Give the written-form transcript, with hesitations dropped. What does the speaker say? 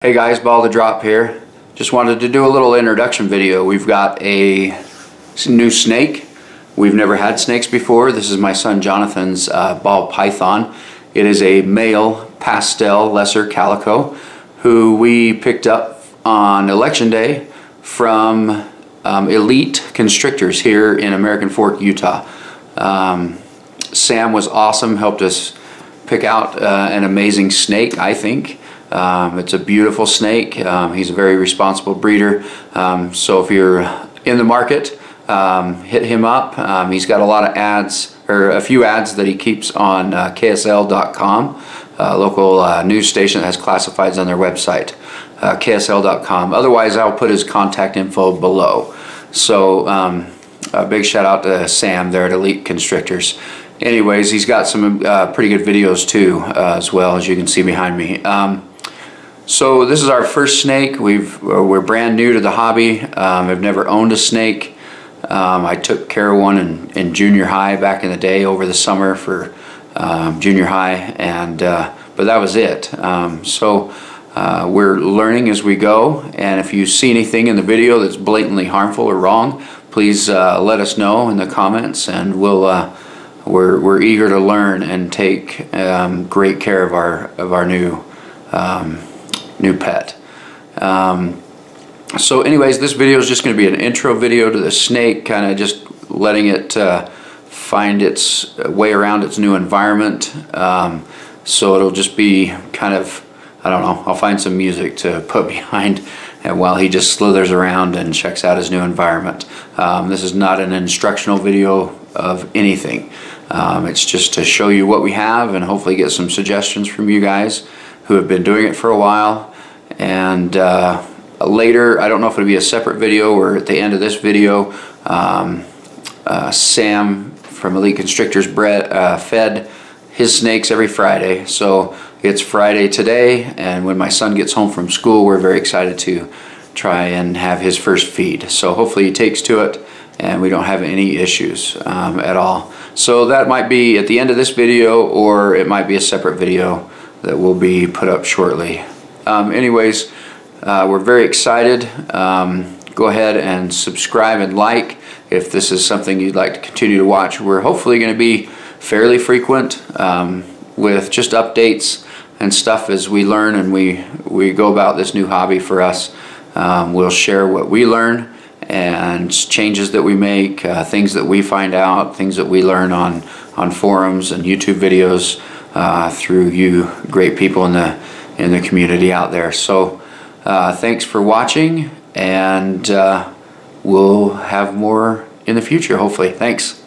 Hey guys, Ball the Drop here. Just wanted to do a little introduction video. We've got a new snake. We've never had snakes before. This is my son Jonathan's ball python. It is a male pastel lesser calico who we picked up on election day from Elite Constrictors here in American Fork, Utah. Sam was awesome, helped us pick out an amazing snake, I think. It's a beautiful snake. He's a very responsible breeder. So if you're in the market, hit him up. He's got a lot of ads, or a few ads that he keeps on KSL.com, local news station that has classifieds on their website, KSL.com. Otherwise, I'll put his contact info below. So a big shout out to Sam there at Elite Constrictors. Anyways, he's got some pretty good videos too, as well, as you can see behind me. So this is our first snake. We're brand new to the hobby. I've never owned a snake. I took care of one in junior high back in the day over the summer for junior high, and but that was it. So we're learning as we go, and if you see anything in the video that's blatantly harmful or wrong, please let us know in the comments, and we're eager to learn and take great care of our new pet. So anyways, this video is just going to be an intro video to the snake, kind of just letting it find its way around its new environment. So it'll just be kind of, I don't know, I'll find some music to put behind and while he just slithers around and checks out his new environment. This is not an instructional video of anything. It's just to show you what we have and hopefully get some suggestions from you guys who have been doing it for a while. And later, I don't know if it'll be a separate video or at the end of this video, Sam from Elite Constrictors fed his snakes every Friday. So it's Friday today, and when my son gets home from school, we're very excited to try and have his first feed. So hopefully he takes to it and we don't have any issues at all. So that might be at the end of this video, or it might be a separate video that will be put up shortly. Anyways, we're very excited. Go ahead and subscribe and like if this is something you'd like to continue to watch. We're hopefully going to be fairly frequent with just updates and stuff as we learn and we go about this new hobby for us. We'll share what we learn and changes that we make, things that we find out, things that we learn on forums and YouTube videos through you great people in the community out there. So thanks for watching, and we'll have more in the future hopefully. Thanks.